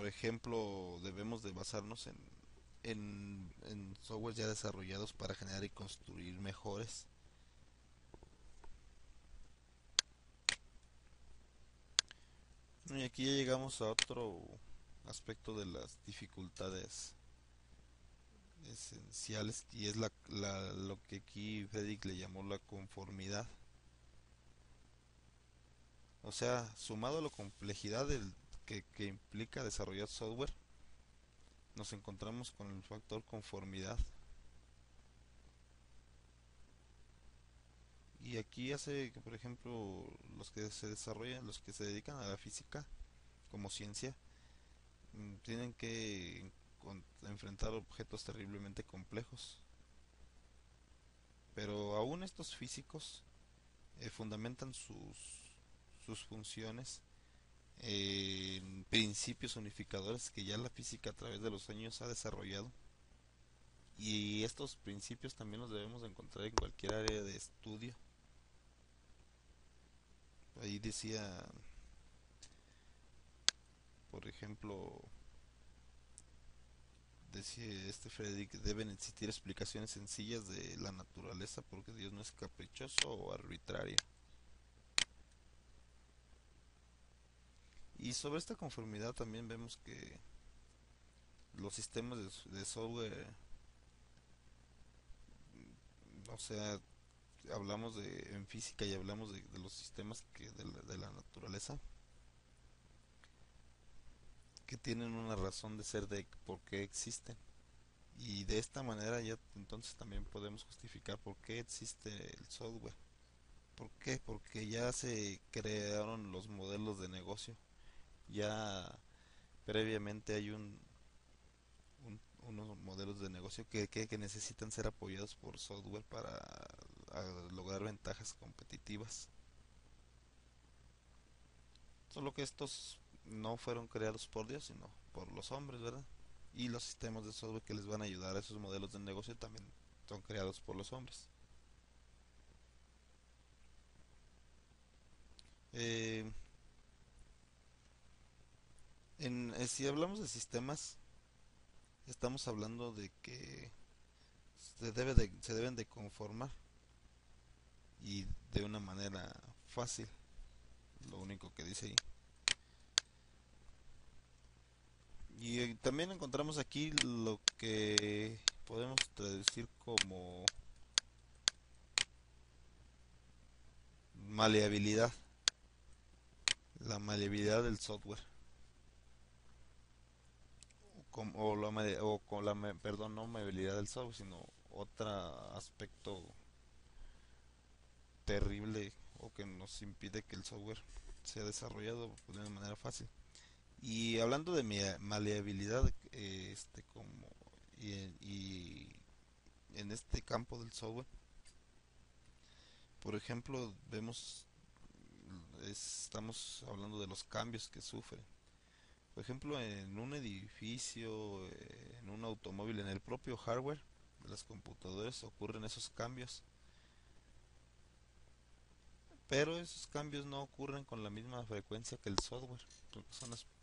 por ejemplo, debemos de basarnos en software ya desarrollados para generar y construir mejores. Y aquí ya llegamos a otro aspecto de las dificultades esenciales y es lo que aquí Frederick le llamó la conformidad. O sea, sumado a la complejidad que implica desarrollar software, nos encontramos con el factor conformidad. Y aquí hace que, por ejemplo, los que se desarrollan, los que se dedican a la física como ciencia, tienen que enfrentar objetos terriblemente complejos. Pero aún estos físicos fundamentan sus funciones en principios unificadores que ya la física a través de los años ha desarrollado. Y estos principios también los debemos de encontrar en cualquier área de estudio. Ahí decía, por ejemplo, decía este Frederick, deben existir explicaciones sencillas de la naturaleza porque Dios no es caprichoso o arbitrario. Y sobre esta conformidad también vemos que los sistemas de software, o sea, hablamos en física y hablamos de los sistemas de la naturaleza que tienen una razón de ser de por qué existen. Y de esta manera ya entonces también podemos justificar por qué existe el software. ¿Por qué? Porque ya se crearon los modelos de negocio. Ya previamente hay unos modelos de negocio que necesitan ser apoyados por software para lograr ventajas competitivas. Solo que estos no fueron creados por Dios, sino por los hombres, ¿verdad? Y los sistemas de software que les van a ayudar a esos modelos de negocio también son creados por los hombres. Eh, si hablamos de sistemas, estamos hablando de que se deben de conformar y de una manera fácil, lo único que dice ahí. Y también encontramos aquí lo que podemos traducir como maleabilidad, la maleabilidad del software. O con perdón, no maleabilidad del software, sino otro aspecto terrible o que nos impide que el software sea desarrollado de una manera fácil. Y hablando de maleabilidad, y en este campo del software, por ejemplo, estamos hablando de los cambios que sufre. Por ejemplo, en un edificio, en un automóvil, en el propio hardware de las computadoras ocurren esos cambios, pero esos cambios no ocurren con la misma frecuencia que el software, porque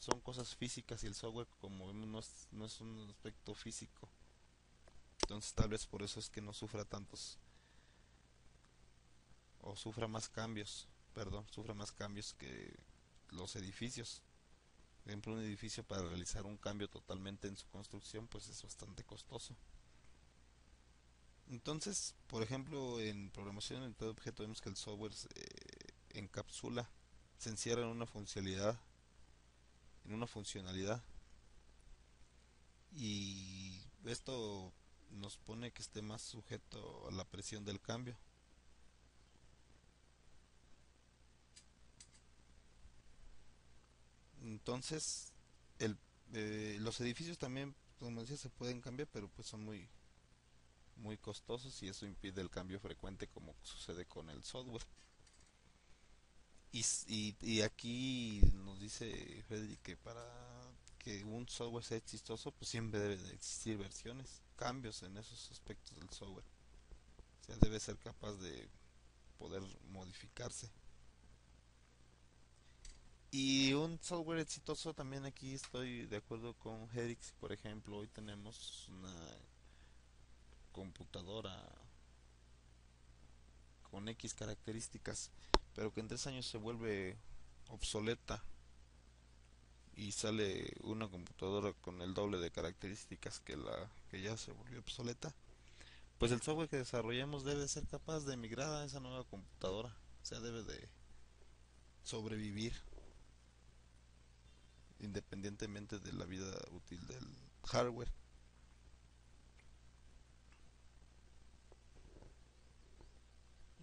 son cosas físicas y el software, como vemos, no es un aspecto físico. Entonces tal vez por eso es que no sufra tantos o sufra más cambios, perdón, sufra más cambios que los edificios. Por ejemplo, un edificio para realizar un cambio totalmente en su construcción, pues es bastante costoso. Entonces, por ejemplo, en programación orientada a objeto vemos que el software encapsula, se encierra en una funcionalidad, y esto nos pone que esté más sujeto a la presión del cambio. Entonces, el, los edificios también, como decía, se pueden cambiar, pero pues son muy costosos y eso impide el cambio frecuente como sucede con el software. Y aquí nos dice Freddy que para que un software sea exitoso, pues siempre debe de existir versiones, cambios en esos aspectos del software. O sea, debe ser capaz de poder modificarse. Y un software exitoso también aquí estoy de acuerdo con Helix, por ejemplo, hoy tenemos una computadora con X características, pero que en 3 años se vuelve obsoleta y sale una computadora con el doble de características que la que ya se volvió obsoleta, pues el software que desarrollemos debe ser capaz de migrar a esa nueva computadora, o sea, debe de sobrevivir independientemente de la vida útil del hardware.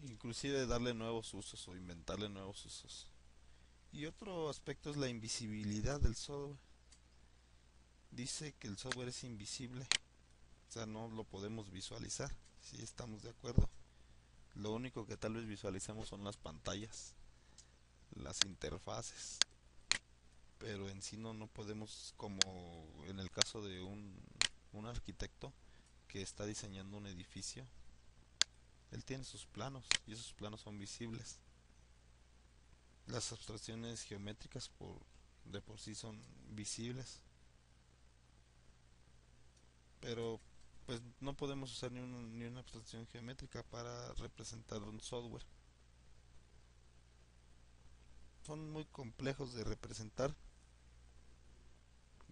Inclusive darle nuevos usos o inventarle nuevos usos. Y otro aspecto es la invisibilidad del software. Dice que el software es invisible, o sea, no lo podemos visualizar, si estamos de acuerdo. Lo único que tal vez visualicemos son las pantallas, las interfaces, pero en sí no podemos, como en el caso de un arquitecto que está diseñando un edificio, él tiene sus planos y esos planos son visibles. Las abstracciones geométricas de por sí son visibles, pero pues no podemos usar ni una abstracción geométrica para representar un software. Son muy complejos de representar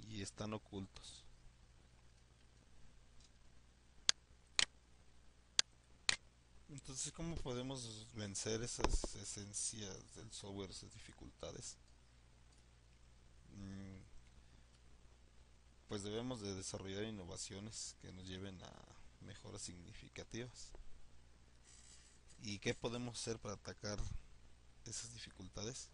y están ocultos. Entonces, ¿cómo podemos vencer esas esencias del software, esas dificultades? Mm, Pues debemos de desarrollar innovaciones que nos lleven a mejoras significativas. ¿Y qué podemos hacer para atacar esas dificultades?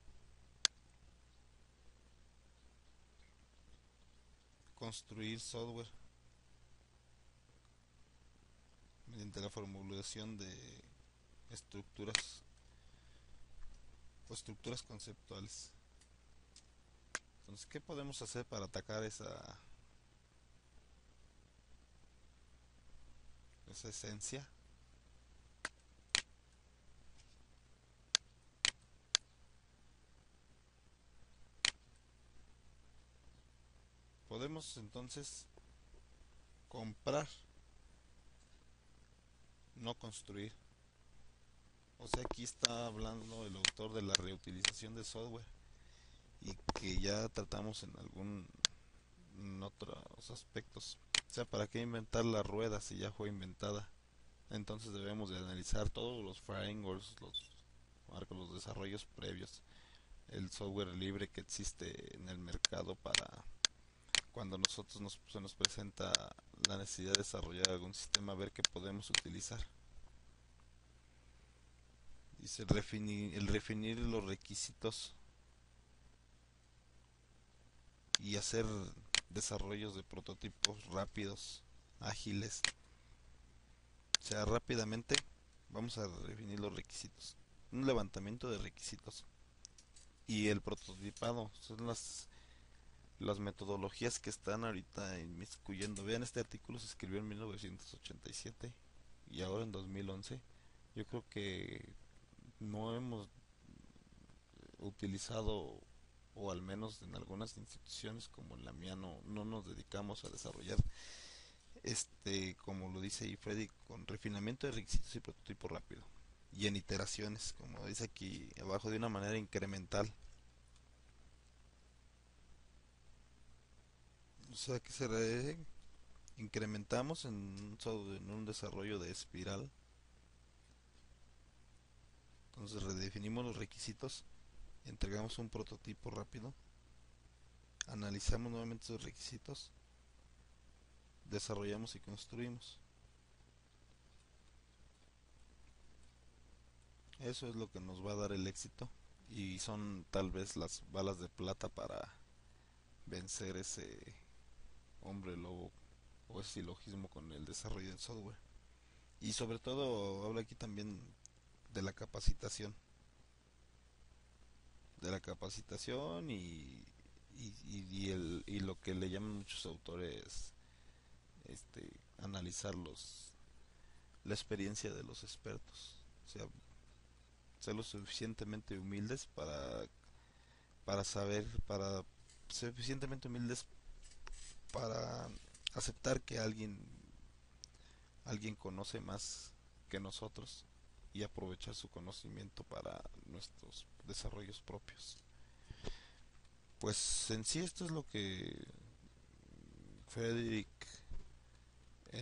Construir software mediante la formulación de estructuras o estructuras conceptuales. Entonces, ¿qué podemos hacer para atacar esa esencia? Podemos entonces comprar, no construir. O sea, aquí está hablando el autor de la reutilización de software y que ya tratamos en otros aspectos. O sea, ¿para qué inventar la rueda si ya fue inventada? Entonces debemos de analizar todos los frameworks, los desarrollos previos, el software libre que existe en el mercado para cuando se nos presenta la necesidad de desarrollar algún sistema, ver qué podemos utilizar. Dice el refinir los requisitos y hacer desarrollos de prototipos rápidos, ágiles. O sea, rápidamente vamos a definir los requisitos. Un levantamiento de requisitos. Y el prototipado son las metodologías que están ahorita inmiscuyendo. Vean, este artículo se escribió en 1987 y ahora en 2011. Yo creo que no hemos utilizado, o al menos en algunas instituciones como en la mía, no nos dedicamos a desarrollar como lo dice ahí Freddy, con refinamiento de requisitos y prototipo rápido. Y en iteraciones, como dice aquí abajo, de una manera incremental. O sea que incrementamos en un desarrollo de espiral. Entonces redefinimos los requisitos, entregamos un prototipo rápido, analizamos nuevamente esos requisitos, desarrollamos y construimos. Eso es lo que nos va a dar el éxito y son tal vez las balas de plata para vencer ese hombre lobo o ese silogismo con el desarrollo del software. Y sobre todo habla aquí también de la capacitación, y lo que le llaman muchos autores analizar la experiencia de los expertos. O sea, ser lo suficientemente humildes para saber, para ser suficientemente humildes para aceptar que alguien conoce más que nosotros y aprovechar su conocimiento para nuestros desarrollos propios. Pues en sí esto es lo que Frederick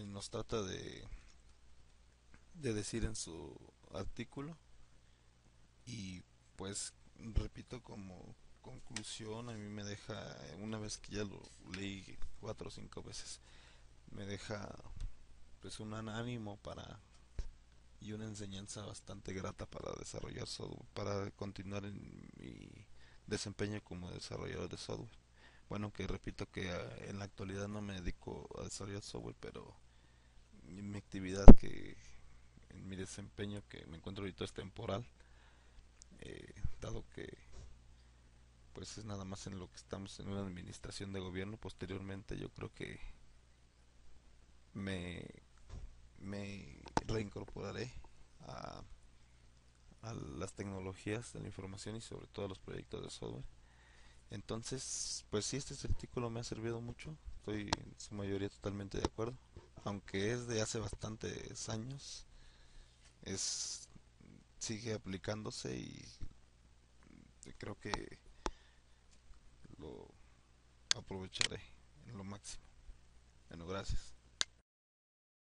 nos trata de decir en su artículo y pues repito como conclusión a mí me deja, una vez que ya lo leí 4 o 5 veces, me deja pues un ánimo para y una enseñanza bastante grata para desarrollar software, para continuar en mi desempeño como desarrollador de software. Bueno, que repito que en la actualidad no me dedico a desarrollar software, pero mi actividad que en mi desempeño que me encuentro ahorita es temporal, dado que pues es nada más en lo que estamos en una administración de gobierno. Posteriormente yo creo que me, me reincorporaré a, a las tecnologías de la información y sobre todo a los proyectos de software. Entonces, pues sí, este artículo me ha servido mucho, estoy en su mayoría totalmente de acuerdo, aunque es de hace bastantes años, es sigue aplicándose y creo que lo aprovecharé en lo máximo. Bueno, gracias.